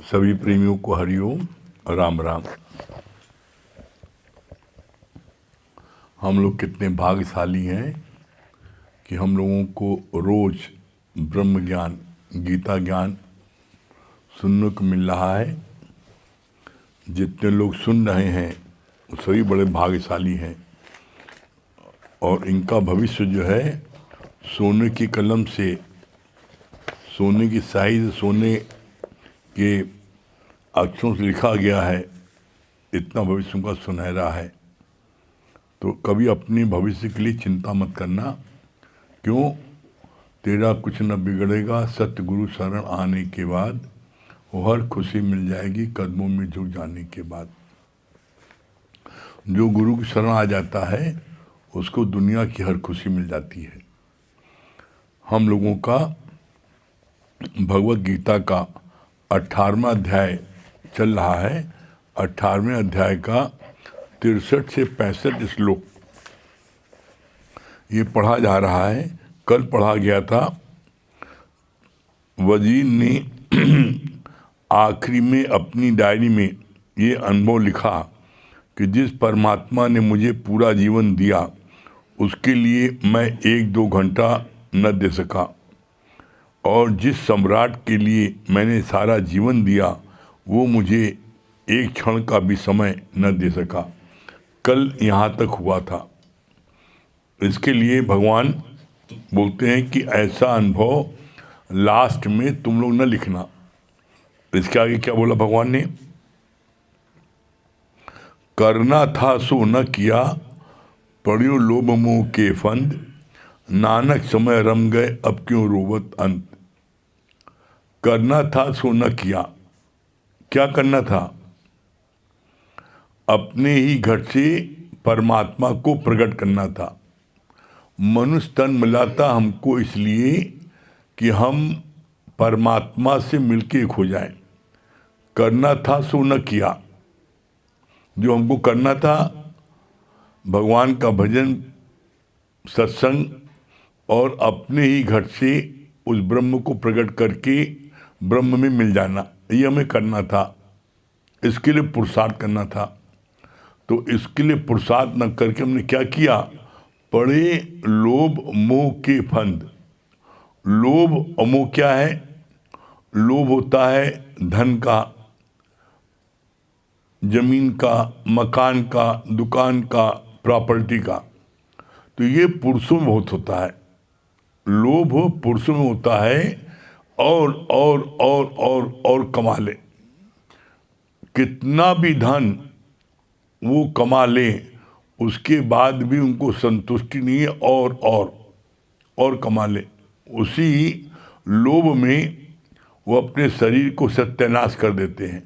सभी प्रेमियों को हरिओम, राम राम। हम लोग कितने भाग्यशाली हैं कि हम लोगों को रोज ब्रह्म ज्ञान, गीता ज्ञान सुनने को मिल रहा है। जितने लोग सुन रहे हैं वो सभी बड़े भाग्यशाली हैं और इनका भविष्य जो है सोने की कलम से, सोने की स्याही से, सोने के अक्षरों से लिखा गया है। इतना भविष्य उनका सुनहरा है। तो कभी अपने भविष्य के लिए चिंता मत करना। क्यों? तेरा कुछ न बिगड़ेगा। सतगुरु शरण आने के बाद वो हर खुशी मिल जाएगी कदमों में झुक जाने के बाद। जो गुरु की शरण आ जाता है उसको दुनिया की हर खुशी मिल जाती है। हम लोगों का भगवत गीता का 18वां अध्याय चल रहा है। 18वें अध्याय का 63 से 65 श्लोक ये पढ़ा जा रहा है। कल पढ़ा गया था। वजीर ने आखिरी में अपनी डायरी में ये अनुभव लिखा कि जिस परमात्मा ने मुझे पूरा जीवन दिया उसके लिए मैं 1-2 घंटा न दे सका, और जिस सम्राट के लिए मैंने सारा जीवन दिया वो मुझे एक क्षण का भी समय न दे सका। कल यहाँ तक हुआ था। इसके लिए भगवान बोलते हैं कि ऐसा अनुभव लास्ट में तुम लोग न लिखना। इसके आगे क्या बोला भगवान ने? करना था सो न किया, पड़ियो लोभ मोह के फंद, नानक समय रम गए अब क्यों रोवत अंत। करना था सो न किया। क्या करना था? अपने ही घर से परमात्मा को प्रकट करना था। मनुष्य तन मिला था हमको इसलिए कि हम परमात्मा से मिलके एक हो जाएं। करना था सो न किया। जो हमको करना था भगवान का भजन, सत्संग और अपने ही घर से उस ब्रह्म को प्रकट करके ब्रह्म में मिल जाना, ये हमें करना था। इसके लिए पुरुषार्थ करना था। तो इसके लिए पुरुषार्थ न करके हमने क्या किया? पड़े लोभ मोह के फंद। लोभ और मोह क्या है? लोभ होता है धन का, जमीन का, मकान का, दुकान का, प्रॉपर्टी का। तो ये पुरुषों में बहुत होता है। लोभ पुरुषों में होता है। और कमा ले, कितना भी धन वो कमा ले उसके बाद भी उनको संतुष्टि नहीं है। और कमा ले। उसी लोभ में वो अपने शरीर को सत्यानाश कर देते हैं।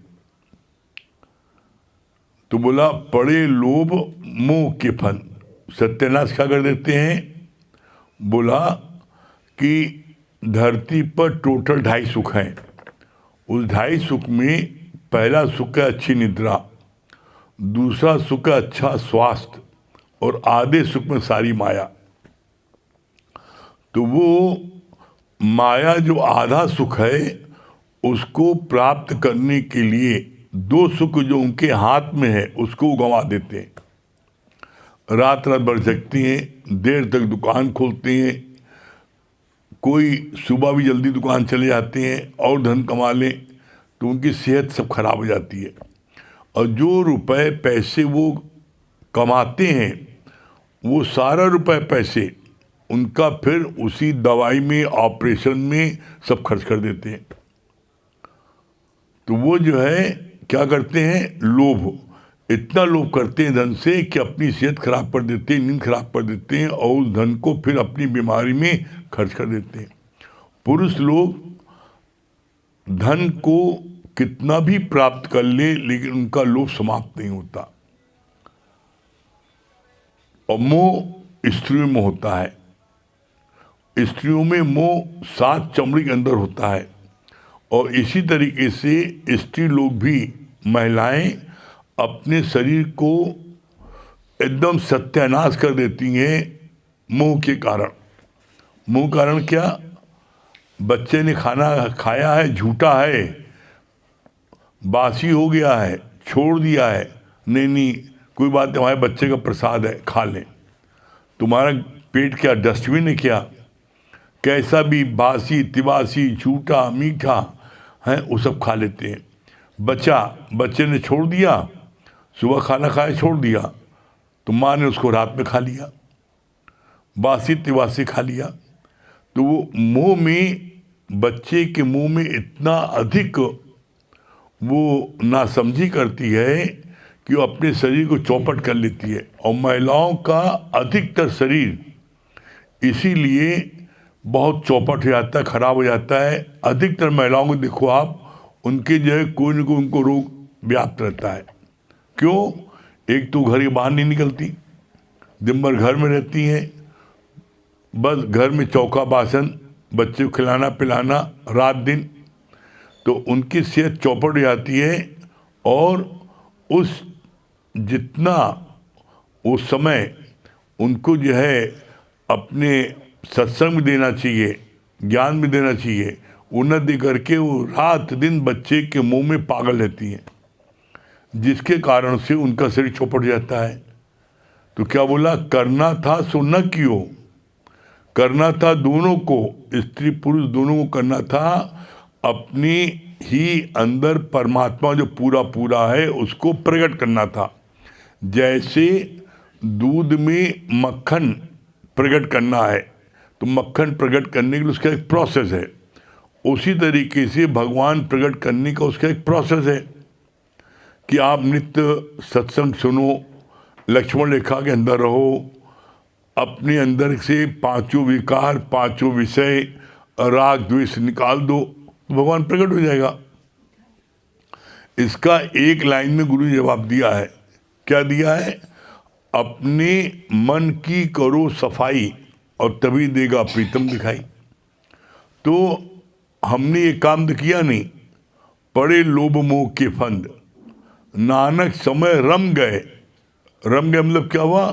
तो बोला पड़े लोभ मोह के फंद। सत्यानाश क्या कर देते हैं? बोला कि धरती पर टोटल 2.5 सुख हैं। उस 2.5 सुख में पहला सुख है अच्छी निद्रा, दूसरा सुख है अच्छा स्वास्थ्य, और आधे सुख में सारी माया। तो वो माया जो आधा सुख है उसको प्राप्त करने के लिए 2 सुख जो उनके हाथ में है उसको गंवा देते हैं। रात भर जगते हैं, देर तक दुकान खोलते हैं, कोई सुबह भी जल्दी दुकान चले जाते हैं और धन कमा लें तो उनकी सेहत सब खराब हो जाती है। और जो रुपए पैसे वो कमाते हैं वो सारा रुपए पैसे उनका फिर उसी दवाई में, ऑपरेशन में सब खर्च कर देते हैं। तो वो जो है क्या करते हैं? लोभ, इतना लोभ करते हैं धन से कि अपनी सेहत खराब कर देते हैं, नींद खराब कर देते हैं और उस धन को फिर अपनी बीमारी में खर्च कर देते हैं। पुरुष लोग धन को कितना भी प्राप्त कर ले लेकिन उनका लोभ समाप्त नहीं होता। और मोह स्त्रियों में होता है। स्त्रियों में मोह 7 चमड़ी के अंदर होता है। और इसी तरीके से स्त्री लोग भी, महिलाएं अपने शरीर को एकदम सत्यानाश कर देती हैं मोह के कारण। मोह कारण क्या? बच्चे ने खाना खाया है, झूठा है, बासी हो गया है, छोड़ दिया है, नहीं नहीं कोई बात नहीं, हमारे बच्चे का प्रसाद है, खा लें। तुम्हारा पेट क्या डस्टबिन है क्या? कैसा भी बासी तिबासी झूठा मीठा है वो सब खा लेते हैं। बच्चे ने छोड़ दिया, सुबह खाना खाया छोड़ दिया, तो माँ ने उसको रात में खा लिया, बासी तिबासी खा लिया। तो वो मुंह में, बच्चे के मुंह में इतना अधिक वो नासमझी करती है कि वो अपने शरीर को चौपट कर लेती है। और महिलाओं का अधिकतर शरीर इसीलिए बहुत चौपट हो जाता है, खराब हो जाता है। अधिकतर महिलाओं को देखो आप, उनके जो है कोई न कोई उनको रोग व्याप्त रहता है। क्यों? एक तो घर के बाहर नहीं निकलती, दिन भर घर में रहती हैं, बस घर में चौका बासन, बच्चे को खिलाना पिलाना रात दिन, तो उनकी सेहत चौपट हो जाती है। और उस जितना उस समय उनको जो है अपने सत्संग भी देना चाहिए, ज्ञान भी देना चाहिए, वो न दे करके वो रात दिन बच्चे के मुंह में पागल रहती हैं, जिसके कारण से उनका शरीर चौपट जाता है। तो क्या बोला? करना था सो न कियो, करना था दोनों को, स्त्री पुरुष दोनों को करना था। अपनी ही अंदर परमात्मा जो पूरा पूरा है उसको प्रकट करना था। जैसे दूध में मक्खन प्रकट करना है, तो मक्खन प्रकट करने के लिए उसका एक प्रोसेस है, उसी तरीके से भगवान प्रकट करने का उसका एक प्रोसेस है कि आप नित्य सत्संग सुनो, लक्ष्मण रेखा के अंदर रहो, अपने अंदर से पांचों विकार, पांचों विषय, राग द्वेष निकाल दो, तो भगवान प्रकट हो जाएगा। इसका एक लाइन में गुरु ने जवाब दिया है। क्या दिया है? अपने मन की करो सफाई और तभी देगा प्रीतम दिखाई। तो हमने ये काम तो किया नहीं, पड़े लोभ मोह के फंद, नानक समय रम गए। रम गए मतलब क्या हुआ?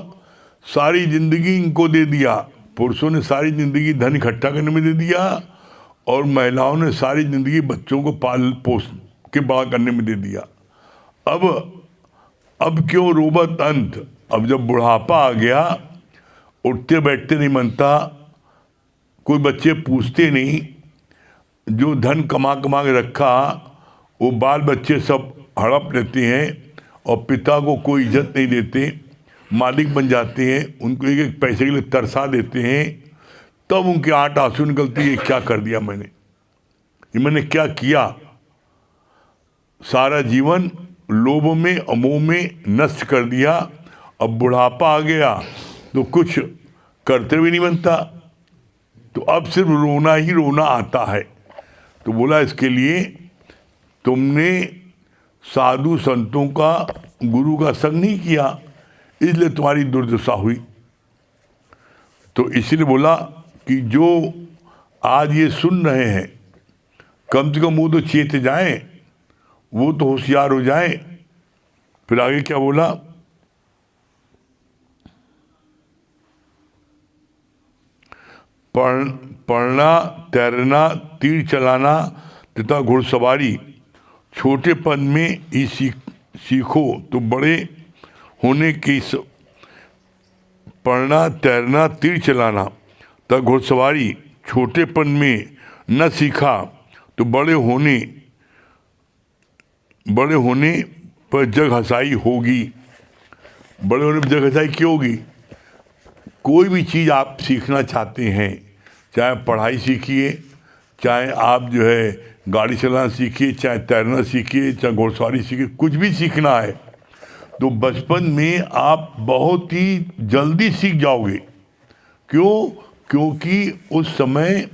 सारी जिंदगी इनको दे दिया। पुरुषों ने सारी जिंदगी धन इकट्ठा करने में दे दिया, और महिलाओं ने सारी जिंदगी बच्चों को पाल पोस के बड़ा करने में दे दिया। अब क्यों रोबत अंत? अब जब बुढ़ापा आ गया, उठते बैठते नहीं मनता, कोई बच्चे पूछते नहीं, जो धन कमा कमा के रखा वो बाल बच्चे सब हड़प लेते हैं, और पिता को कोई इज्जत नहीं देते, मालिक बन जाते हैं, उनको एक एक पैसे के लिए तरसा देते हैं। तब उनके आंख आंसू निकलती है, क्या कर दिया मैंने, ये मैंने क्या किया। सारा जीवन लोभ में अमोह में नष्ट कर दिया। अब बुढ़ापा आ गया तो कुछ करते भी नहीं बनता, तो अब सिर्फ रोना ही रोना आता है। तो बोला इसके लिए तुमने साधु संतों का, गुरु का संग नहीं किया, इसलिए तुम्हारी दुर्दशा हुई। तो इसलिए बोला कि जो आज ये सुन रहे हैं, कम से कम वो तो चेत जाएं, वो तो होशियार हो जाएं। फिर आगे क्या बोला? पढ़ना, तैरना, तीर चलाना तथा घुड़सवारी छोटेपन में ही सीखो तो बड़े होने की। पढ़ना, तैरना, तीर चलाना तथा घुड़सवारी छोटेपन में न सीखा तो बड़े होने पर जग हंसाई होगी। बड़े होने पर जग हंसाई क्यों होगी? कोई भी चीज़ आप सीखना चाहते हैं, चाहे पढ़ाई सीखिए, चाहे आप जो है गाड़ी चलाना सीखिए, चाहे तैरना सीखिए, चाहे घुड़सवारी सीखिए, कुछ भी सीखना है तो बचपन में आप बहुत ही जल्दी सीख जाओगे। क्यों? क्योंकि उस समय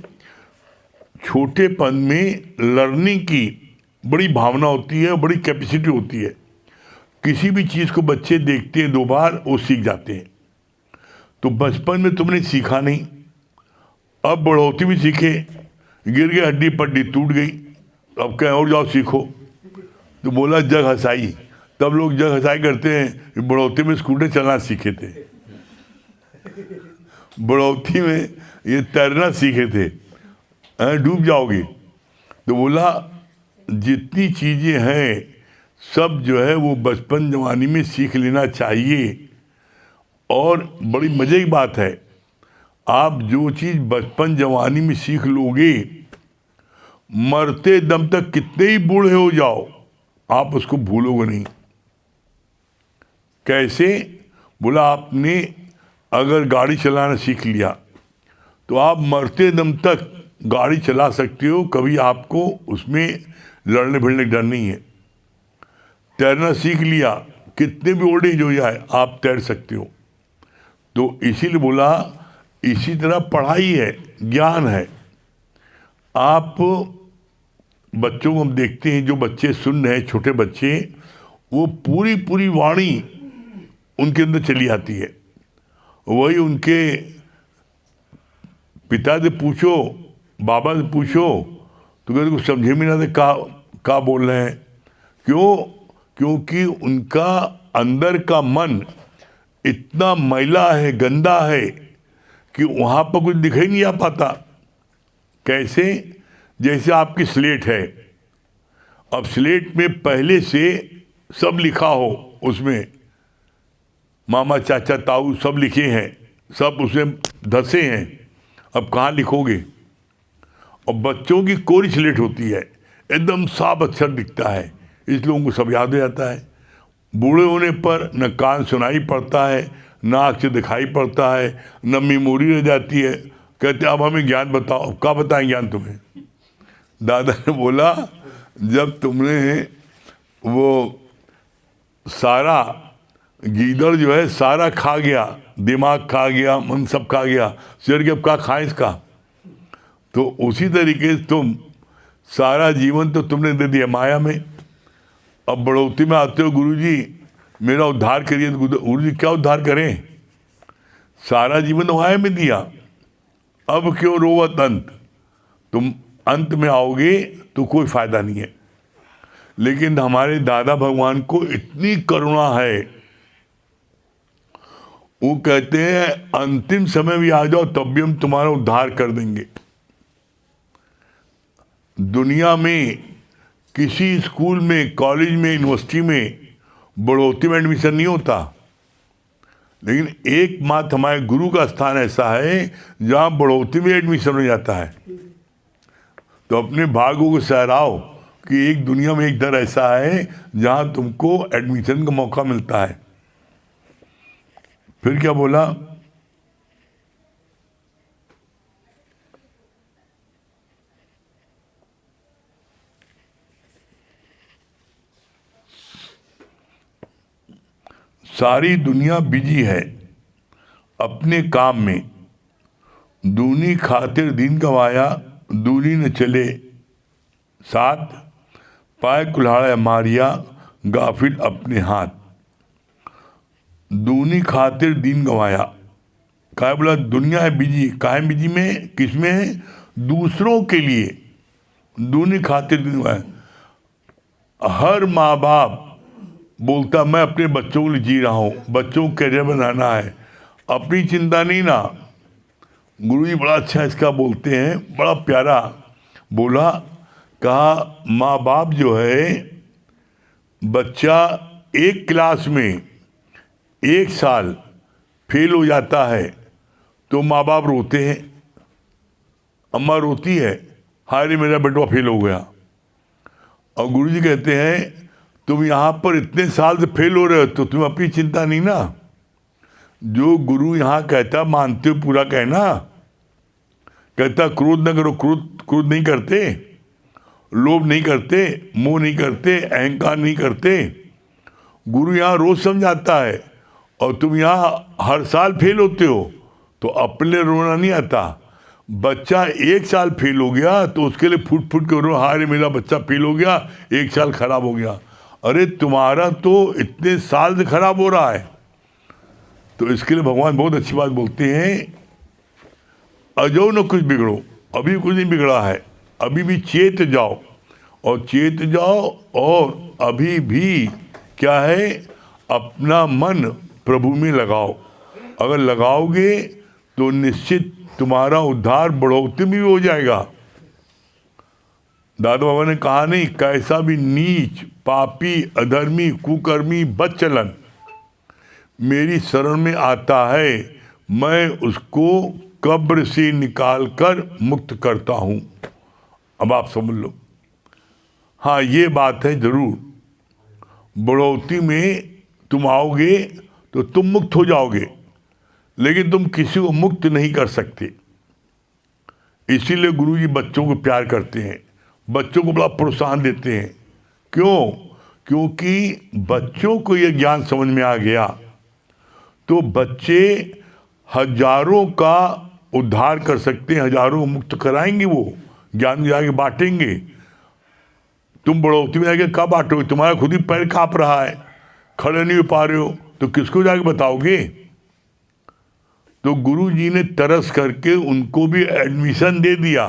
छोटेपन में लर्निंग की बड़ी भावना होती है, बड़ी कैपेसिटी होती है। किसी भी चीज़ को बच्चे देखते हैं 2 बार, वो सीख जाते हैं। तो बचपन में तुमने सीखा नहीं, अब बढ़ोती भी सीखे, गिर गए, हड्डी पड्डी टूट गई, अब कहीं और जाओ सीखो। तो बोला जग हंसाई। तब लोग जग हंसाई करते हैं, बढ़ोती में स्कूटर चलाना सीखे थे, बढ़ोती में ये तैरना सीखे थे, डूब जाओगे। तो बोला जितनी चीज़ें हैं सब जो है वो बचपन जवानी में सीख लेना चाहिए। और बड़ी मज़े की बात है, आप जो चीज़ बचपन जवानी में सीख लोगे, मरते दम तक कितने ही बूढ़े हो जाओ आप उसको भूलोगे नहीं। कैसे? बोला आपने अगर गाड़ी चलाना सीख लिया तो आप मरते दम तक गाड़ी चला सकते हो, कभी आपको उसमें लड़ने भिड़ने का डर नहीं है। तैरना सीख लिया, कितने भी ओल्ड एज हो जाए आप तैर सकते हो। तो इसीलिए बोला, इसी तरह पढ़ाई है, ज्ञान है। आप बच्चों को हम देखते हैं, जो बच्चे सुन रहे हैं, छोटे बच्चे, वो पूरी पूरी वाणी उनके अंदर चली आती है। वही उनके पिता से पूछो, बाबा से पूछो, तो कहते कुछ समझे में ना का बोल रहे हैं। क्यों? क्योंकि उनका अंदर का मन इतना मैला है, गंदा है कि वहाँ पर कुछ दिखाई नहीं आ पाता। कैसे? जैसे आपकी स्लेट है, अब स्लेट में पहले से सब लिखा हो, उसमें मामा चाचा ताऊ सब लिखे हैं, सब उसमें धसे हैं, अब कहाँ लिखोगे? और बच्चों की कोरी स्लेट होती है, एकदम साफ अक्षर दिखता है, इसलिए उनको सब याद हो जाता है। बूढ़े होने पर न कान सुनाई पड़ता है, न आँख से दिखाई पड़ता है, न मेमोरी रह जाती है। कहते अब हमें ज्ञान बताओ। क्या बताएं ज्ञान तुम्हें? दादा ने बोला, जब तुमने वो सारा गीदड़ जो है सारा खा गया, दिमाग खा गया, मन सब खा गया, शरीर के अब क्या खाएं इसका? तो उसी तरीके से तुम सारा जीवन तो तुमने दे दिया माया में। अब बढ़ोतरी में आते हो, गुरुजी मेरा उद्धार करिए। तो गुरुजी क्या उद्धार करें? सारा जीवन तो माया में दिया, अब क्यों रोवत अंत? तुम अंत में आओगे तो कोई फायदा नहीं है। लेकिन हमारे दादा भगवान को इतनी करुणा है, वो कहते हैं अंतिम समय भी आ जाओ तब भी हम तुम्हारा उद्धार कर देंगे। दुनिया में किसी स्कूल में, कॉलेज में, यूनिवर्सिटी में बढ़ोतरी में एडमिशन नहीं होता, लेकिन एकमात्र हमारे गुरु का स्थान ऐसा है जहाँ बढ़ोतरी में एडमिशन हो जाता है। तो अपने भाग्यों को सहराओ कि एक दुनिया में एक दर ऐसा है जहाँ तुमको एडमिशन का मौका मिलता है। फिर क्या बोला? सारी दुनिया बिजी है अपने काम में, दूनी खातिर दिन गवाया, दूनी न चले साथ, पाए कुल्हाड़ा मारिया, गाफिल अपने हाथ। दूनी खातिर दिन गवाया, क्या बोला? दुनिया है बिजी, काहे बिजी में? किस में है? दूसरों के लिए दूनी खातिर दिन गवाया। हर माँ बाप बोलता मैं अपने बच्चों के लिए जी रहा हूँ, बच्चों को कैरियर बनाना है, अपनी चिंता नहीं ना। गुरुजी बड़ा अच्छा इसका बोलते हैं, बड़ा प्यारा बोला। कहा माँ बाप जो है, बच्चा एक क्लास में 1 साल फेल हो जाता है तो माँ बाप रोते हैं, अम्मा रोती है, हाय रे मेरा बेटवा फेल हो गया। और गुरुजी कहते हैं तुम यहाँ पर इतने साल से फेल हो रहे हो तो तुम अपनी चिंता नहीं ना। जो गुरु यहाँ कहता मानते हो पूरा कहना। कहता क्रोध न करो, क्रोध नहीं करते, लोभ नहीं करते, मोह नहीं करते, अहंकार नहीं करते। गुरु यहाँ रोज समझाता है और तुम यहाँ हर साल फेल होते हो तो अपने रोना नहीं आता। बच्चा 1 साल फेल हो गया तो उसके लिए फुट फुट के रो, हाय मेरा बच्चा फेल हो गया, 1 साल खराब हो गया। अरे तुम्हारा तो इतने साल से खराब हो रहा है। तो इसके लिए भगवान बहुत अच्छी बात बोलते हैं, अजो न कुछ बिगड़ो, अभी कुछ नहीं बिगड़ा है, अभी भी चेत जाओ। और चेत जाओ और अभी भी क्या है, अपना मन प्रभु में लगाओ। अगर लगाओगे तो निश्चित तुम्हारा उद्धार बढ़ोतरी में हो जाएगा। दादा बाबा ने कहा नहीं, कैसा भी नीच पापी अधर्मी कुकर्मी बदचलन मेरी शरण में आता है, मैं उसको कब्र से निकालकर मुक्त करता हूँ। अब आप समझ लो। हाँ, ये बात है जरूर, बढ़ोतरी में तुम आओगे तो तुम मुक्त हो जाओगे, लेकिन तुम किसी को मुक्त नहीं कर सकते। इसीलिए गुरुजी बच्चों को प्यार करते हैं, बच्चों को बड़ा प्रोत्साहन देते हैं। क्यों? क्योंकि बच्चों को यह ज्ञान समझ में आ गया तो बच्चे हजारों का उद्धार कर सकते हैं, हजारों को मुक्त कराएंगे, वो ज्ञान जाके बांटेंगे। तुम बढ़ोतरी में आके कब बांटोगे? तुम्हारा खुद ही पैर कांप रहा है, खड़े नहीं हो पा रहे हो, तो किसको जाके बताओगे? तो गुरु जी ने तरस करके उनको भी एडमिशन दे दिया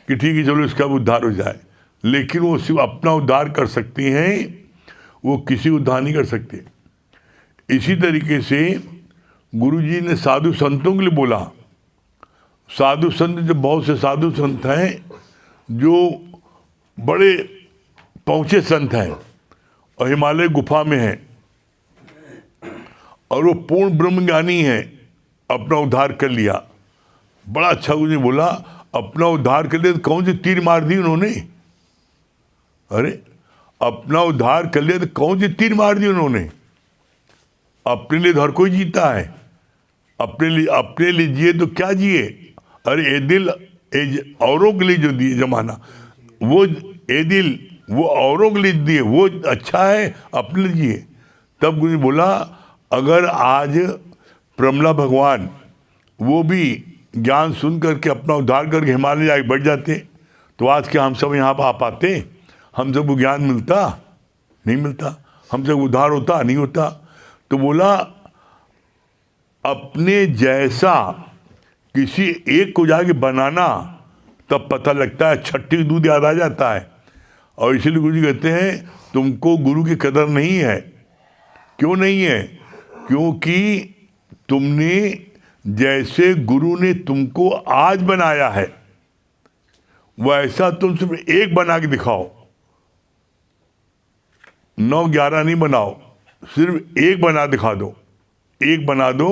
कि ठीक है चलो इसका उद्धार हो जाए, लेकिन वो सिर्फ अपना उद्धार कर सकते हैं, वो किसी उद्धार नहीं कर सकते। इसी तरीके से गुरु जी ने साधु संतों के लिए बोला। साधु संत, जो बहुत से साधु संत हैं जो बड़े पहुँचे संत हैं और हिमालय गुफा में हैं और वो पूर्ण ब्रह्मज्ञानी हैं, अपना उद्धार कर लिया। बड़ा अच्छा गुरु जी बोला, अपना उद्धार कर लिया तो कौन सी तीर मार दी उन्होंने? अरे अपना उद्धार कर लिया तो कौन सी तीर मार दी उन्होंने? अपने लिए हर कोई जीता है, अपने लिए जिए तो क्या जिए। अरे ए दिल औरों के लिए जो दिए जमाना, वो ए दिल वो औरों के लिए दिए, वो अच्छा है, अपने लिए जिए। तब गुरु जी बोला, अगर आज प्रमला भगवान वो भी ज्ञान सुन करके अपना उद्धार करके हिमालय जाके बैठ जाते तो आज क्या हम सब यहाँ पर आ पाते? हम सब को ज्ञान मिलता? नहीं मिलता। हम सब उद्धार होता? नहीं होता। तो बोला, अपने जैसा किसी एक को जाके बनाना, तब पता लगता है, छठी दूध याद आ जाता है। और इसीलिए गुरु जी कहते हैं तुमको गुरु की कदर नहीं है। क्यों नहीं है? क्योंकि तुमने जैसे गुरु ने तुमको आज बनाया है वैसा तुम सिर्फ एक बना के दिखाओ, 9-11 नहीं बनाओ, सिर्फ एक बना दिखा दो। एक बना दो,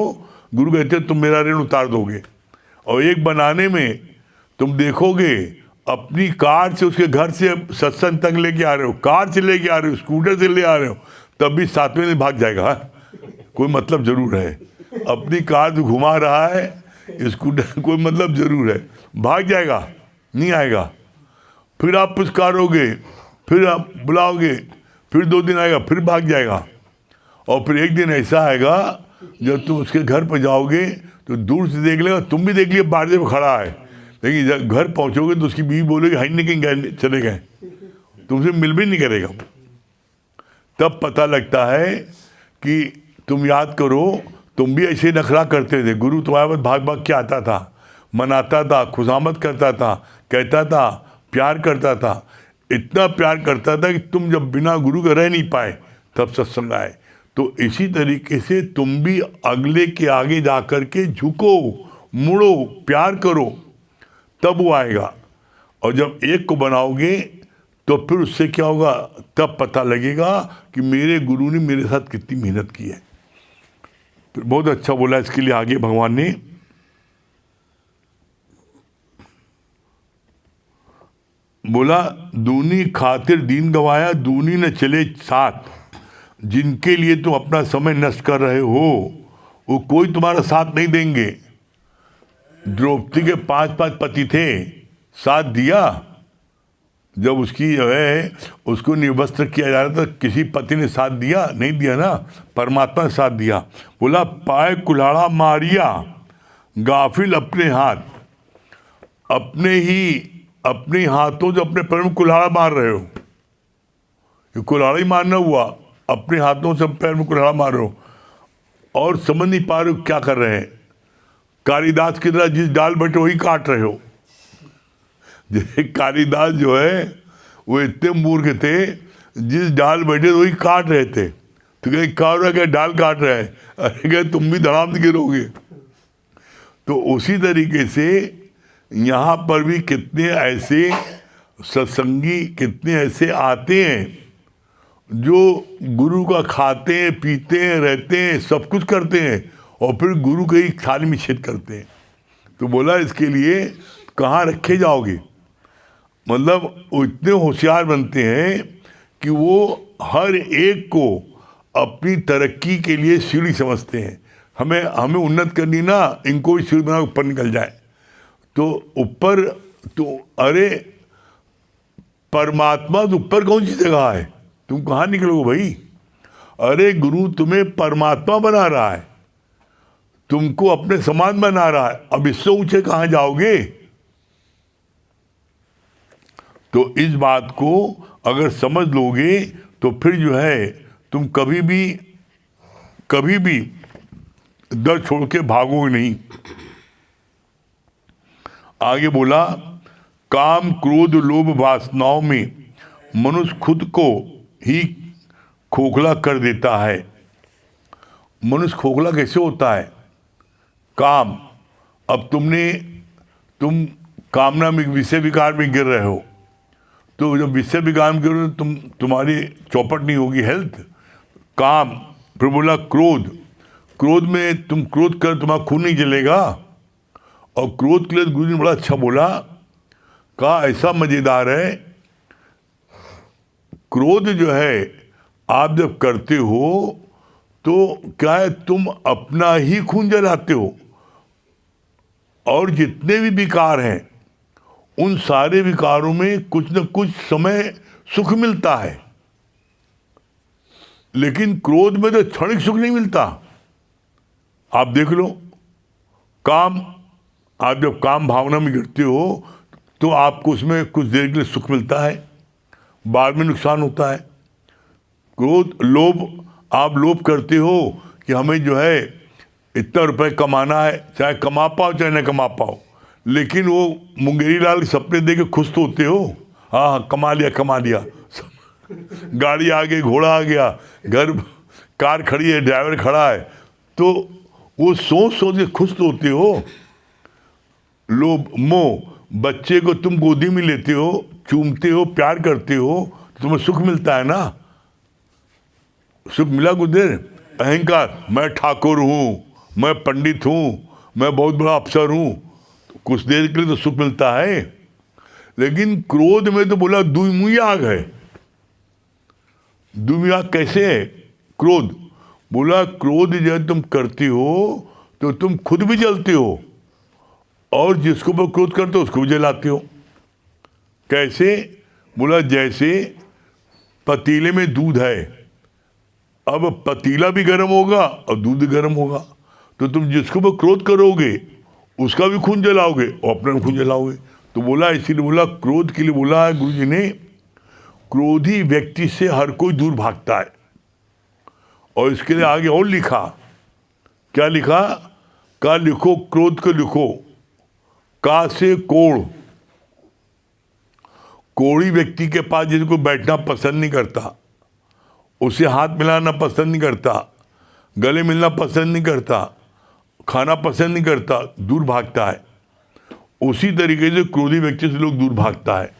गुरु कहते हैं तुम मेरा ऋण उतार दोगे। और एक बनाने में तुम देखोगे अपनी कार से उसके घर से सत्संग तक लेके आ रहे हो, कार से लेके आ रहे हो, स्कूटर से ले आ रहे हो, तब भी 7वें दिन भाग जाएगा। कोई मतलब जरूर है। अपनी कार जो घुमा रहा है स्कूटर, कोई मतलब जरूर है, भाग जाएगा, नहीं आएगा। फिर आप पुचकारोगे, फिर आप बुलाओगे, फिर 2 दिन आएगा, फिर भाग जाएगा। और फिर एक दिन ऐसा आएगा जब तुम उसके घर पर जाओगे तो दूर से देख लेगा, तुम भी देख लिया बारजे में खड़ा है, लेकिन जब घर पहुंचोगे तो उसकी बीवी बोलेगी हाई नहीं कहीं गए, चले गए, तुमसे मिल भी नहीं करेगा। तब पता लगता है कि तुम याद करो, तुम भी ऐसे नखरा करते थे। गुरु तुम्हारे पास भाग भाग के आता था, मनाता था, खुशामद करता था, कहता था, प्यार करता था, इतना प्यार करता था कि तुम जब बिना गुरु के रह नहीं पाए तब सत्संग आए। तो इसी तरीके से तुम भी अगले के आगे जा कर के झुको, मुड़ो, प्यार करो, तब वो आएगा। और जब एक को बनाओगे तो फिर उससे क्या होगा, तब पता लगेगा कि मेरे गुरु ने मेरे साथ कितनी मेहनत की है। फिर बहुत अच्छा बोला इसके लिए आगे भगवान ने, बोला दूनी खातिर दीन गवाया, दूनी न चले साथ। जिनके लिए तुम अपना समय नष्ट कर रहे हो वो कोई तुम्हारा साथ नहीं देंगे। द्रौपदी के 5 पति थे, साथ दिया? जब उसकी जो है उसको निर्वस्त्र किया जा रहा था, किसी पति ने साथ दिया? नहीं दिया ना, परमात्मा ने साथ दिया। बोला पाए कुल्हाड़ा मारिया, गाफिल अपने हाथ। अपने हाथों जो अपने पैर में कुल्हाड़ा मार रहे हो, ये कुल्हाड़ा ही मारना हुआ, अपने हाथों से पैर में कुल्हाड़ा मार रहे हो और समझ नहीं पा रहे हो क्या कर रहे हैं। कालिदास की तरह जिस डाल बैठे वही काट रहे हो। जैसे कालिदास जो है वो इतने मूर्ख थे, जिस डाल बैठे वही काट रहे थे। तो कहीं क्या हो रहा है, क्या डाल काट रहे हैं? अरे क्या तुम भी धड़ाम से गिरोगे। तो उसी तरीके से यहाँ पर भी कितने ऐसे सत्संगी कितने ऐसे आते हैं जो गुरु का खाते हैं, पीते हैं, रहते हैं, सब कुछ करते हैं और फिर गुरु के ही थाली में छेद करते हैं। तो बोला इसके लिए कहाँ रखे जाओगे? मतलब वो इतने होशियार बनते हैं कि वो हर एक को अपनी तरक्की के लिए सीढ़ी समझते हैं। हमें हमें उन्नत करनी ना, इनको भी सीढ़ी बना ऊपर निकल जाए। तो ऊपर तो अरे परमात्मा तो ऊपर कौन सी जगह है, तुम कहाँ निकलोगे भाई? अरे गुरु तुम्हें परमात्मा बना रहा है, तुमको अपने समान बना रहा है, अब इससे ऊंचे कहाँ जाओगे? तो इस बात को अगर समझ लोगे तो फिर जो है तुम कभी भी दर छोड़ के भागोगे नहीं। आगे बोला, काम क्रोध लोभ वासनाओं में मनुष्य खुद को ही खोखला कर देता है। मनुष्य खोखला कैसे होता है? काम, अब तुम कामना में, विषय विकार में गिर रहे हो, तो जब विषय विकार में गिर रहे हो तुम्हारी चौपट नहीं होगी, हेल्थ। काम, फिर बोला क्रोध, क्रोध में तुम क्रोध कर तुम्हारा खून नहीं जलेगा। और क्रोध के लिए गुरु ने बड़ा अच्छा बोला, कहा ऐसा मजेदार है, क्रोध जो है आप जब करते हो तो क्या है, तुम अपना ही खून जलाते हो और जितने भी विकार हैं उन सारे विकारों में कुछ न कुछ समय सुख मिलता है, लेकिन क्रोध में तो क्षणिक सुख नहीं मिलता। आप देख लो, काम, आप जब काम भावना में गिरते हो तो आपको उसमें कुछ देर के लिए सुख मिलता है, बाद में नुकसान होता है। क्रोध, लोभ, आप लोभ करते हो कि हमें जो है इतना रुपए कमाना है, चाहे कमा पाओ चाहे न कमा पाओ, लेकिन वो मुंगेरी लाल के सपने देख के खुश तो होते हो, हाँ कमा लिया, गाड़ी आ गई, घोड़ा आ गया, घर कार खड़ी है, ड्राइवर खड़ा है, तो वो सोच के खुश तो होते हो। लोभ, मोह, बच्चे को तुम गोदी में लेते हो, चूमते हो, प्यार करते हो तो तुम्हें सुख मिलता है ना, सुख मिला कुछ देर। अहंकार, मैं ठाकुर हूँ, मैं पंडित हूँ, मैं बहुत बड़ा अफसर हूँ, तो कुछ देर के लिए तो सुख मिलता है। लेकिन क्रोध में तो बोला दुई आग है। दुई आग कैसे है? क्रोध, बोला क्रोध जब तुम करते हो तो तुम खुद भी जलते हो और जिसको वो क्रोध करते हो उसको भी जलाते हो। कैसे? बोला जैसे पतीले में दूध है, अब पतीला भी गर्म होगा और दूध भी गर्म होगा, तो तुम जिसको वो क्रोध करोगे उसका भी खून जलाओगे और अपना भी खून जलाओगे। तो बोला, इसीलिए बोला क्रोध के लिए बोला है गुरु जी ने, क्रोधी व्यक्ति से हर कोई दूर भागता है। और इसके लिए आगे और लिखा, क्या लिखा? का लिखो, क्रोध को लिखो, का से कोड़, कोड़ी व्यक्ति के पास जिसको बैठना पसंद नहीं करता, उसे हाथ मिलाना पसंद नहीं करता, गले मिलना पसंद नहीं करता, खाना पसंद नहीं करता, दूर भागता है। उसी तरीके से क्रोधी व्यक्ति से लोग दूर भागता है।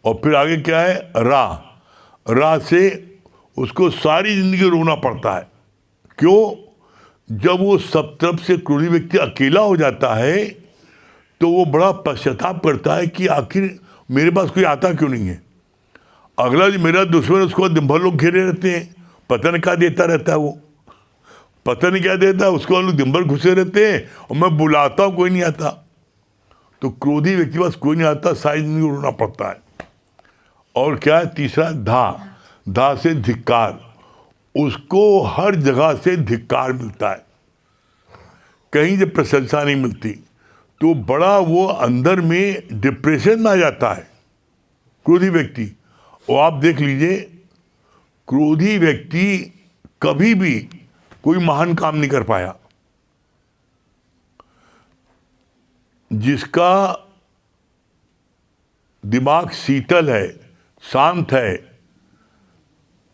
और फिर आगे क्या है? रा से उसको सारी जिंदगी रोना पड़ता है। क्यों? जब वो सब तरफ से क्रोधी व्यक्ति अकेला हो जाता है तो वो बड़ा पश्चाताप करता है कि आखिर मेरे पास कोई आता क्यों नहीं है। अगला जो मेरा दुश्मन, उसको दिन भर लोग घेरे रहते हैं, पता नहीं क्या देता रहता है, वो पता नहीं क्या देता है, उसको लोग दिन भर घुसे रहते हैं और मैं बुलाता हूँ कोई नहीं आता। तो क्रोधी व्यक्ति पास कोई नहीं आता, सारी जिंदगी रोना पड़ता है। और क्या है? तीसरा, धा से धिक्कार, उसको हर जगह से धिक्कार मिलता है, कहीं से प्रशंसा नहीं मिलती, तो बड़ा वो अंदर में डिप्रेशन में आ जाता है क्रोधी व्यक्ति। और आप देख लीजिए, क्रोधी व्यक्ति कभी भी कोई महान काम नहीं कर पाया। जिसका दिमाग शीतल है, शांत है,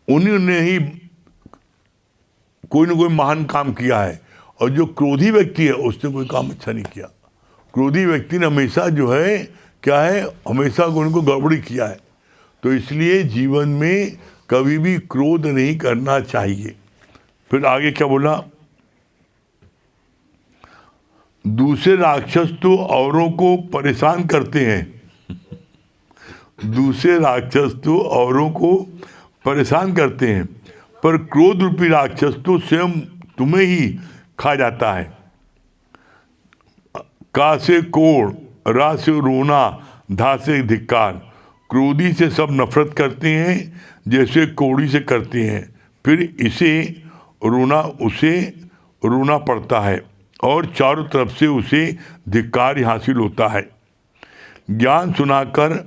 उन्हीं ने ही कोई ना कोई महान काम किया है। और जो क्रोधी व्यक्ति है उसने कोई काम अच्छा नहीं किया। क्रोधी व्यक्ति ने हमेशा जो है क्या है, हमेशा उनको गड़बड़ी किया है। तो इसलिए जीवन में कभी भी क्रोध नहीं करना चाहिए। फिर आगे क्या बोला, दूसरे राक्षस तो औरों को परेशान करते हैं, दूसरे राक्षस तो औरों को परेशान करते हैं, पर क्रोध रूपी राक्षस तो स्वयं तुम्हें ही खा जाता है। का से कोड़, रा से रोना, धा से धिक्कार। क्रोधी से सब नफरत करते हैं जैसे कोड़ी से करते हैं, फिर इसे रोना, उसे रोना पड़ता है और चारों तरफ से उसे धिक्कार हासिल होता है। ज्ञान सुनाकर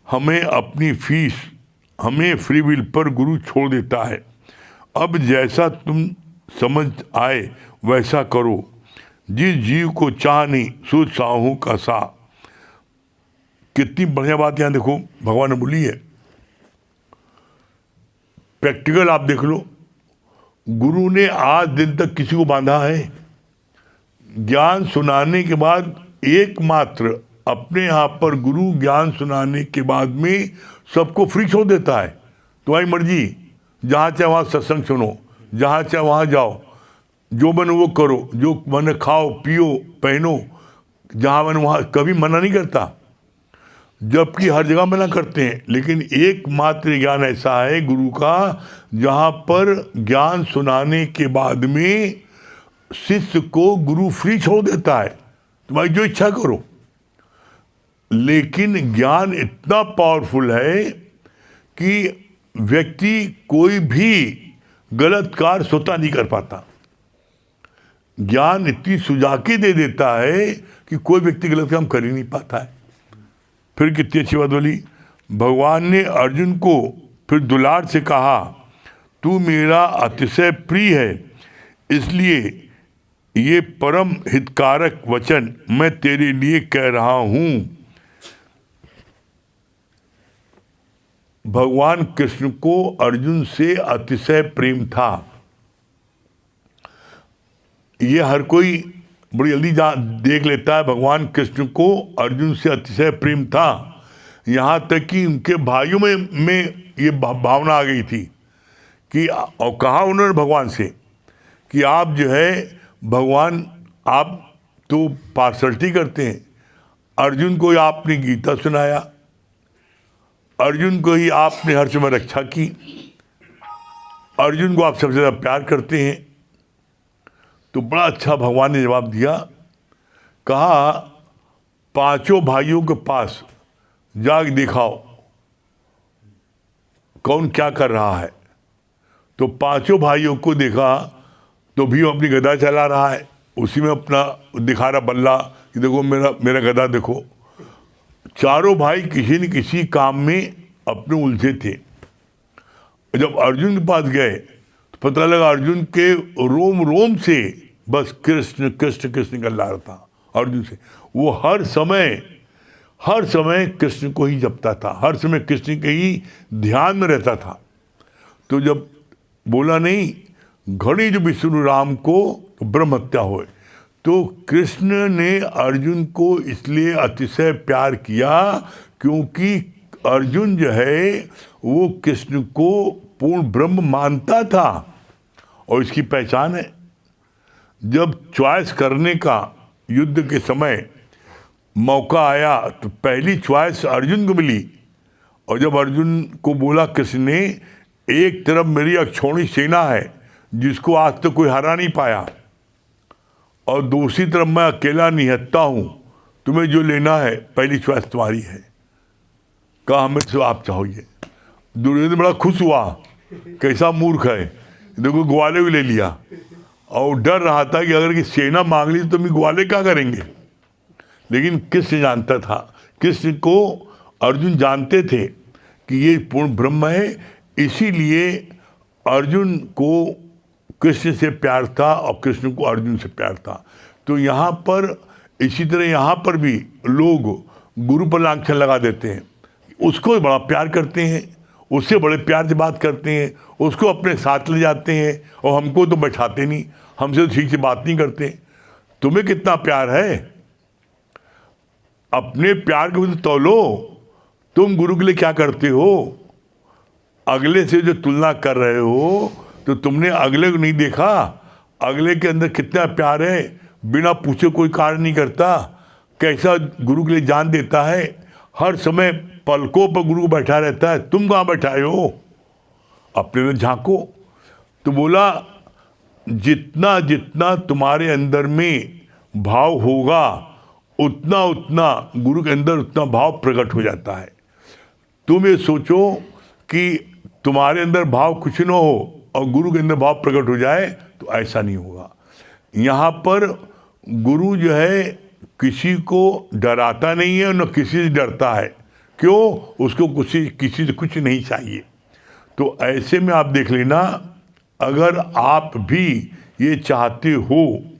हमें अपनी फीस, हमें फ्री विल पर गुरु छोड़ देता है। अब जैसा तुम समझ आए वैसा करो, जिस जीव को चाह नहीं सो चाहूं का सा। कितनी बढ़िया बात यहाँ देखो भगवान ने बोली है, प्रैक्टिकल आप देख लो। गुरु ने आज दिन तक किसी को बांधा है? ज्ञान सुनाने के बाद एकमात्र अपने यहाँ पर गुरु ज्ञान सुनाने के बाद में सबको फ्री छोड़ देता है। तुम्हारी मर्जी, जहाँ चाहे वहाँ सत्संग सुनो, जहाँ चाहे वहाँ जाओ, जो मन वो करो, जो मन खाओ पियो पहनो, जहाँ मन वहाँ, कभी मना नहीं करता, जबकि हर जगह मना करते हैं। लेकिन एकमात्र ज्ञान ऐसा है गुरु का, जहाँ पर ज्ञान सुनाने के बाद में शिष्य को गुरु फ्री छोड़ देता है, तुम्हारी जो इच्छा करो। लेकिन ज्ञान इतना पावरफुल है कि व्यक्ति कोई भी गलत कार्य स्वतः नहीं कर पाता। ज्ञान इतनी सुजाके दे देता है कि कोई व्यक्ति गलत काम कर ही नहीं पाता है। फिर कितनी अच्छी बात बोली, भगवान ने अर्जुन को फिर दुलार से कहा, तू मेरा अतिशय प्रिय है, इसलिए ये परम हितकारक वचन मैं तेरे लिए कह रहा हूं। भगवान कृष्ण को अर्जुन से अतिशय प्रेम था। ये हर कोई बड़ी जल्दी देख लेता है, भगवान कृष्ण को अर्जुन से अतिशय प्रेम था। यहाँ तक कि उनके भाइयों में ये भावना आ गई थी कि, और कहा उन्होंने भगवान से कि आप जो है भगवान, आप तो पार्शलिटी करते हैं। अर्जुन को आपने गीता सुनाया, अर्जुन को ही आपने हर समय रक्षा की, अर्जुन को आप सबसे ज़्यादा प्यार करते हैं। तो बड़ा अच्छा भगवान ने जवाब दिया, कहा पांचों भाइयों के पास जाग दिखाओ कौन क्या कर रहा है। तो पांचों भाइयों को देखा तो भीम अपनी गदा चला रहा है, उसी में अपना दिखा रहा बल्ला कि देखो मेरा गदा देखो। चारों भाई किसी न किसी काम में अपने उलझे थे। जब अर्जुन के पास गए तो पता लगा अर्जुन के रोम रोम से बस कृष्ण कृष्ण कृष्ण निकल रहा था अर्जुन से। वो हर समय कृष्ण को ही जपता था, हर समय कृष्ण के ही ध्यान में रहता था। तो जब बोला नहीं, घड़ी जो विष्णु राम को तो ब्रह्म हत्या होए, तो कृष्ण ने अर्जुन को इसलिए अतिशय प्यार किया क्योंकि अर्जुन जो है वो कृष्ण को पूर्ण ब्रह्म मानता था। और इसकी पहचान है, जब चॉइस करने का युद्ध के समय मौका आया तो पहली चॉइस अर्जुन को मिली। और जब अर्जुन को बोला कृष्ण ने, एक तरफ मेरी अक्षौणी सेना है जिसको आज तक कोई हरा नहीं पाया, और दूसरी तरफ मैं अकेला निहत्ता हूँ, तुम्हें जो लेना है पहली चॉइस तुम्हारी है। कहा हमें से आप चाहोगे। दुर्योधन बड़ा खुश हुआ, कैसा मूर्ख है, देखो ग्वाले भी ले लिया। और डर रहा था कि अगर कि सेना मांग ली तो हम ग्वाले क्या करेंगे। लेकिन कृष्ण जानता था, कृष्ण को अर्जुन जानते थे कि ये पूर्ण ब्रह्म है, इसीलिए अर्जुन को कृष्ण से प्यार था और कृष्ण को अर्जुन से प्यार था। तो यहाँ पर इसी तरह यहाँ पर भी लोग गुरु पर लांछन लगा देते हैं, उसको बड़ा प्यार करते हैं, उससे बड़े प्यार से बात करते हैं, उसको अपने साथ ले जाते हैं, और हमको तो बैठाते नहीं, हमसे तो ठीक से बात नहीं करते। तुम्हें कितना प्यार है, अपने प्यार को भी तो तौलो। तुम गुरु के लिए क्या करते हो? अगले से जो तुलना कर रहे हो, तो तुमने अगले को नहीं देखा, अगले के अंदर कितना प्यार है, बिना पूछे कोई कार्य नहीं करता, कैसा गुरु के लिए जान देता है, हर समय पलकों पर गुरु बैठा रहता है, तुम कहाँ बैठाए हो? अपने में झांको। तो बोला जितना जितना तुम्हारे अंदर में भाव होगा, उतना उतना गुरु के अंदर उतना भाव प्रकट हो जाता है। तुम ये सोचो कि तुम्हारे अंदर भाव कुछ न हो और गुरु के अंदर भाव प्रकट हो जाए, तो ऐसा नहीं होगा। यहाँ पर गुरु जो है किसी को डराता नहीं है, न किसी से डरता है। क्यों? उसको किसी से कुछ नहीं चाहिए। तो ऐसे में आप देख लेना, अगर आप भी ये चाहते हो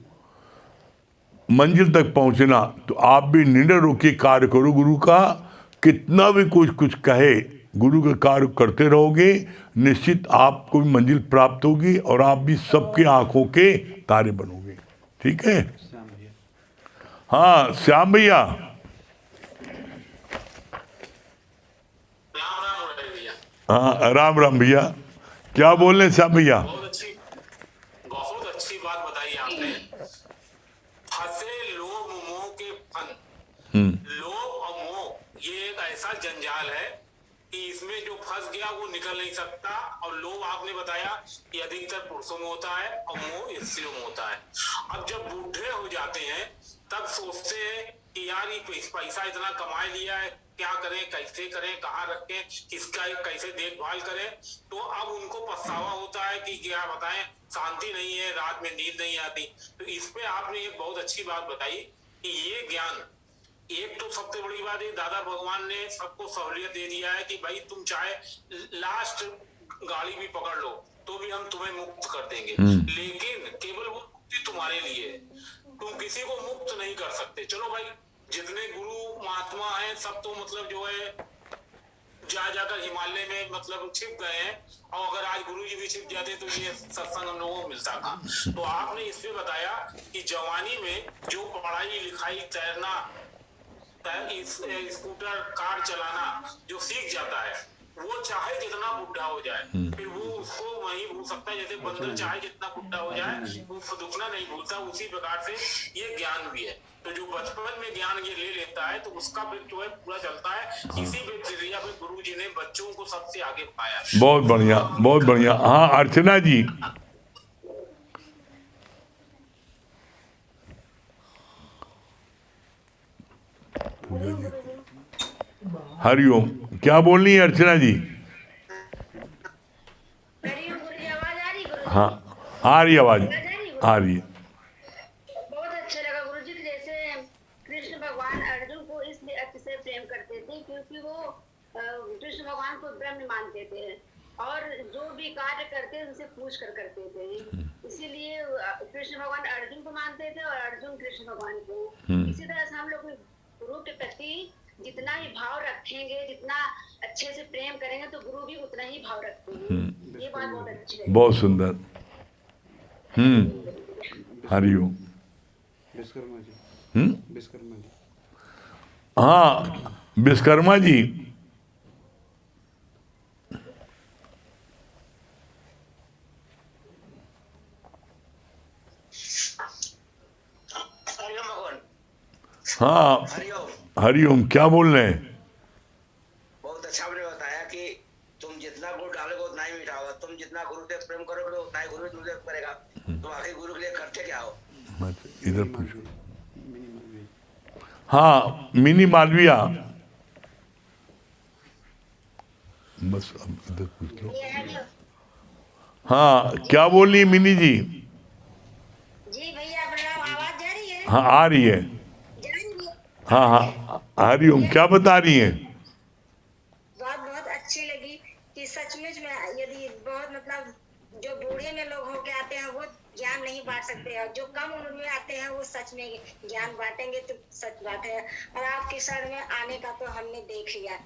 मंजिल तक पहुंचना, तो आप भी निडर होकर कार्य करो गुरु का। कितना भी कुछ कुछ कहे, गुरु का कार्य करते रहोगे, निश्चित आपको भी मंजिल प्राप्त होगी और आप भी सबके आंखों के तारे बनोगे। ठीक है? हाँ श्याम भैया। हाँ राम राम भैया, क्या बोल रहे हैं श्याम भैया? बहुत अच्छी बात बताई आपने। फंसे लोभ मोह के फन। लोभ और मोह ये एक ऐसा जंजाल है कि इसमें जो फंस गया वो निकल नहीं सकता। और लोभ आपने बताया कि अधिकतर पुरुषों में होता है और मोह स्त्रियों में होता है। अब जब बूढ़े हो जाते हैं तब सोचते हैं कि यार ये पैसा इतना कमा लिया है, क्या करें, कैसे करें, कहाँ रखें, किसका कैसे देखभाल करें। तो अब उनको पछतावा होता है कि क्या बताएं, शांति नहीं है, रात में नींद नहीं आती। तो इस पे आपने एक बहुत अच्छी बात बताई कि ये ज्ञान, एक तो सबसे बड़ी बात है दादा भगवान ने सबको सहूलियत दे दिया है कि भाई तुम चाहे लास्ट गाड़ी भी पकड़ लो तो भी हम तुम्हें मुक्त कर देंगे, लेकिन केवल वो मुक्ति तुम्हारे लिए है, तुम किसी को मुक्त नहीं कर सकते। चलो भाई, जितने गुरु महात्मा हैं सब तो मतलब जो है जाकर हिमालय में मतलब छिप गए हैं, और अगर आज गुरु जी भी छिप जाते तो ये सत्संग हम लोगों को मिलता था। तो आपने इसमें बताया कि जवानी में जो पढ़ाई लिखाई, तैरना, स्कूटर, कार चलाना जो सीख जाता है, वो चाहे जितना बुढ़ा हो जाए फिर वो उसको वही भूल सकता है। जैसे बंदर चाहे जितना बुढ़ा हो जाए वो दुखना नहीं भूलता, उसी प्रकार से ये ज्ञान भी है। तो जो बचपन में ज्ञान ये ले लेता है तो उसका फिर जो है पूरा चलता है। इसी प्रक्रिया में गुरु जी ने बच्चों को सबसे आगे पाया। बहुत बढ़िया, बहुत बढ़िया। हाँ अर्चना जी। हरिओम, क्या बोल रही है अर्चना जी? हाँ आ रही आवाज, आ रही है। बहुत अच्छा लगा गुरुजी, जैसे कृष्ण भगवान अर्जुन को इसलिए अतिशय प्रेम करते थे क्योंकि वो कृष्ण भगवान को ब्रह्म मानते थे और जो भी कार्य करते उनसे पूछ कर करते थे। इसीलिए कृष्ण भगवान अर्जुन को मानते थे और अर्जुन कृष्ण भगवान को। इसी तरह से हम लोग गुरु के प्रति जितना ही भाव रखेंगे, जितना अच्छे से प्रेम करेंगे, तो गुरु भी उतना ही भाव रखेंगे। ये बात बहुत अच्छी है, बहुत सुंदर। हरिओम। विश्वकर्मा जी। विश्वकर्मा जी। हाँ विश्वकर्मा जी। हाँ हरिओम, क्या बोल रहे हैं? बहुत अच्छा आपने बताया कि तुम जितना गुड़ डालोगे उतना ही मीठा होगा। तुम जितना गुरु से प्रेम करोगे उतना ही गुरु तुमसे करेगा। तुम आखिर गुरु के लिए करते क्या हो? इधर पूछो। हाँ मिनी मालविया, बस अब इधर पूछ लो। हाँ क्या बोल रही है मिनी जी? जी भैया प्रणाम, आवाज जा रही है? हाँ आ रही है। हाँ हाँ हरिओम, क्या बता रही हैं? बात बहुत अच्छी लगी कि सचमुच में यदि बहुत मतलब जो बूढ़े में लोग होके आते हैं वो ज्ञान नहीं बांट सकते हैं, जो कम उम्र में आते हैं वो सच में ज्ञान बांटेंगे, तो सच बात है। और आपके शरण में आने का तो हमने देख लिया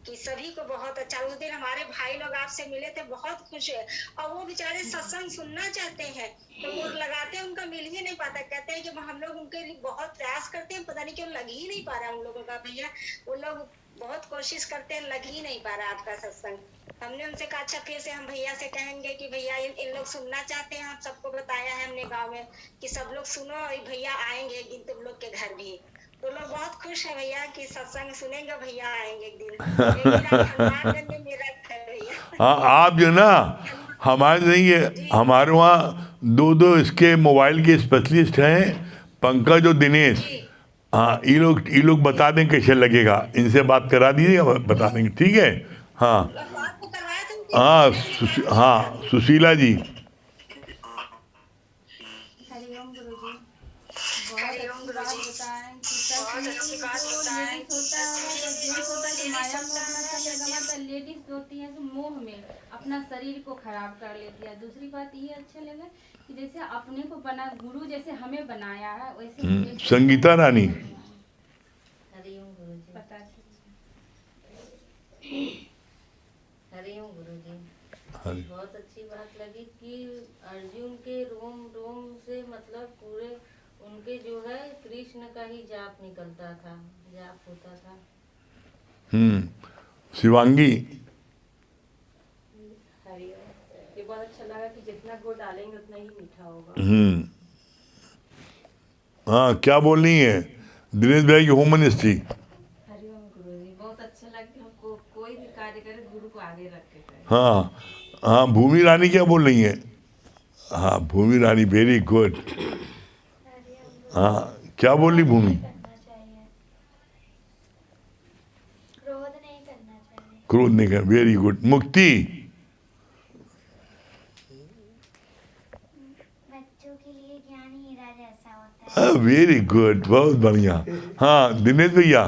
कि सभी को बहुत अच्छा। उस दिन हमारे भाई लोग आपसे मिले थे, बहुत खुश है, और वो बेचारे सत्संग सुनना चाहते हैं तो वो लगाते हैं, उनका मिल ही नहीं पाता। कहते हैं कि हम लोग उनके लिए बहुत प्रयास करते हैं, पता नहीं क्यों लग ही नहीं पा रहा उन लोगों का। भैया वो लोग बहुत कोशिश करते हैं, लग ही नहीं पा रहा आपका सत्संग। हमने उनसे कहा अच्छा फिर से हम भैया से कहेंगे कि भैया इन लोग सुनना चाहते हैं, आप सबको बताया है हमने गांव में कि सब लोग सुनो, और भैया आएंगे एक दिन तुम लोग के घर भी। तो लोग बहुत खुश है भैया कि सत्संग सुनेंगे, भैया आएंगे एक दिन। एक दिन आप हनुमानगंज में मेरा घर भैया। हाँ, आप जो ना हमारे नहीं है, हमारे वहाँ दो इसके मोबाइल के स्पेशलिस्ट हैं, पंकज और दिनेश। जी हाँ, ये लोग बता दें कैसे लगेगा, इनसे बात करा दीजिएगा, बता देंगे, ठीक है। हाँ बात तो करवाया था उनके हाँ घर में, बात नहीं हाँ, करा। सुशीला जी। हरिओम गुरुजी। बहुत हरिओम अच्छी बात गुरुजी। बताएं कि सच बहुत में अच्छी जो बात बताएं लेडीज कि होता सच है, जब में जेंट्स जो होता है तो लेडीज माया में होता अपना है, समय जब गंवाता है, लेडीज होती है तो मोह में अपना शरीर को खराब कर लेती है। दूसरी बात ये अच्छा लगा कि जैसे अपने को बना गुरु, जैसे हमें बनाया है वैसे मुझे भी संगीता रानी। हरिओम गुरुजी। पता चला। हरिओम गुरुजी। हरि बहुत अच्छी बात लगी कि अर्जुन के रोम रोम से मतलब पूरे उनके जो है कृष्ण का ही जाप निकलता था, जाप होता था। शिवांगी। हरिओम। ये बहुत अच्छा लगा कि जितना गुड़ डालेंगे उतना ही मीठा होगा। हाँ, क्या बोल रही है दिनेश भाई की होम मिनिस्ट्री। हरिओम गुरुजी। बहुत अच्छा लगा कि हमको कोई भी कार्य करे गुरु को आगे रख के करें। हाँ हाँ, भूमि रानी क्या बोल रही है। हाँ, भूमि रानी वेरी गुड। हाँ, क्या बोल रही भूमि। करना चाहिए, क्रोध नहीं करना चाहिए। क्रोध नहीं कर, वेरी गुड। मुक्ति। बच्चों के लिए ज्ञान हीरा जैसा होता है। वेरी गुड, बहुत बढ़िया। हाँ, दिनेश भैया।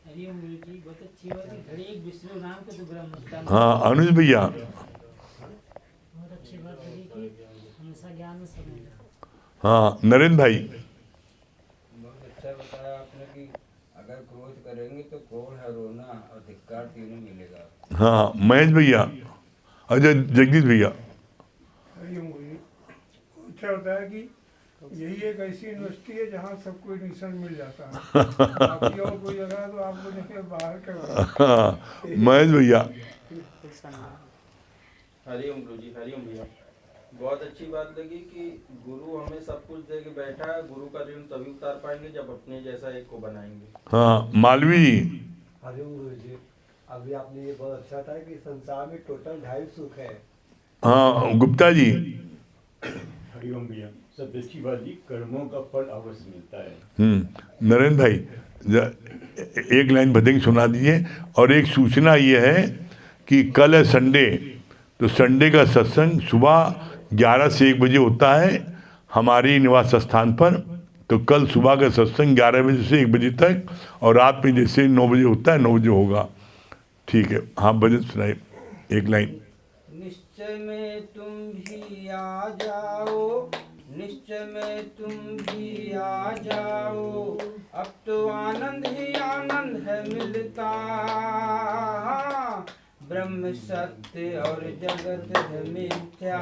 हरिओम गुरुजी। बहुत अच्छी बात है, घड़ी एक विष्णु नाम के तो ब्रह्म होता है। हाँ, अनुज भैया। बहुत अच्छी बात लगी कि हमेशा ज्ञान में समय है। हाँ, नरेंद्र भाई। बहुत अच्छा बताया आपने कि अगर क्रोध करेंगे तो क्रोध है रोना और धिक्कार तीनों मिलेगा। हाँ, महेश भैया। अच्छा, जगदीश भैया। हरिओम गुरुजी। अच्छा होता है कि यही एक ऐसी यूनिवर्सिटी है जहाँ सबको एडमिशन मिल जाता है। बाकी और कोई जगह तो आपको देखिए बाहर करवाना। हाँ, महेश भैया। हरिओम गुरुजी। हरिओम भैया। बहुत अच्छी बात लगी कि गुरु हमें सब कुछ दे के बैठा है, गुरु का ऋण तभी उतार पाएंगे जब अपने जैसा एक को बनाएंगे। हाँ, मालवी जी। हरिओम गुरुजी। अभी आपने ये बहुत अच्छा था कि संसार में टोटल 2.5 सुख है। हाँ, गुप्ता जी। हरिओम भैया। सब अच्छी बात जी, कर्मों का फल अवश्य मिलता है। नरेंद्र भाई, एक लाइन भजन सुना दीजिए। और एक सूचना ये है कि कल है संडे, तो संडे का सत्संग सुबह 11 से 1 बजे होता है हमारी निवास स्थान पर। तो कल सुबह का सत्संग 11 बजे से 1 बजे तक, और रात में जैसे 9 बजे होता है 9 बजे होगा। ठीक है, हाँ, भजन सुनाइए एक लाइन। निश्चय में तुम भी आ जाओ, निश्चय में तुम भी आ जाओ, अब तो आनंद ही आनंद है मिलता। ब्रह्म सत्य और जगत है मिथ्या,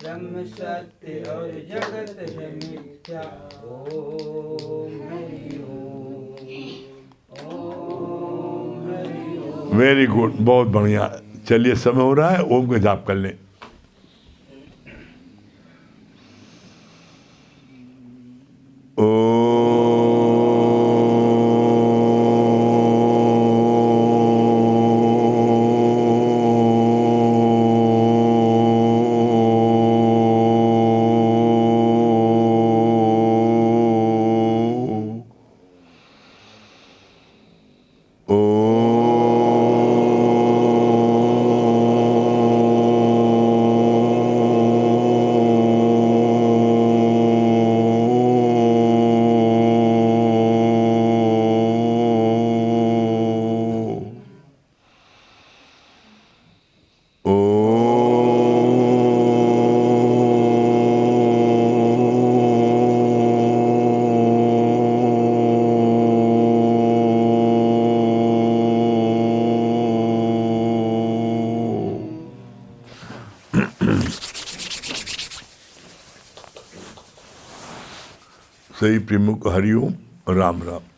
ब्रह्म सत्य और जगत है मिथ्या। ओम हरि ओम, ओम हरि ओम। वेरी गुड, बहुत बढ़िया। चलिए, समय हो रहा है, ओम का जाप कर लें। सही प्रेमों को हरिओम, राम राम।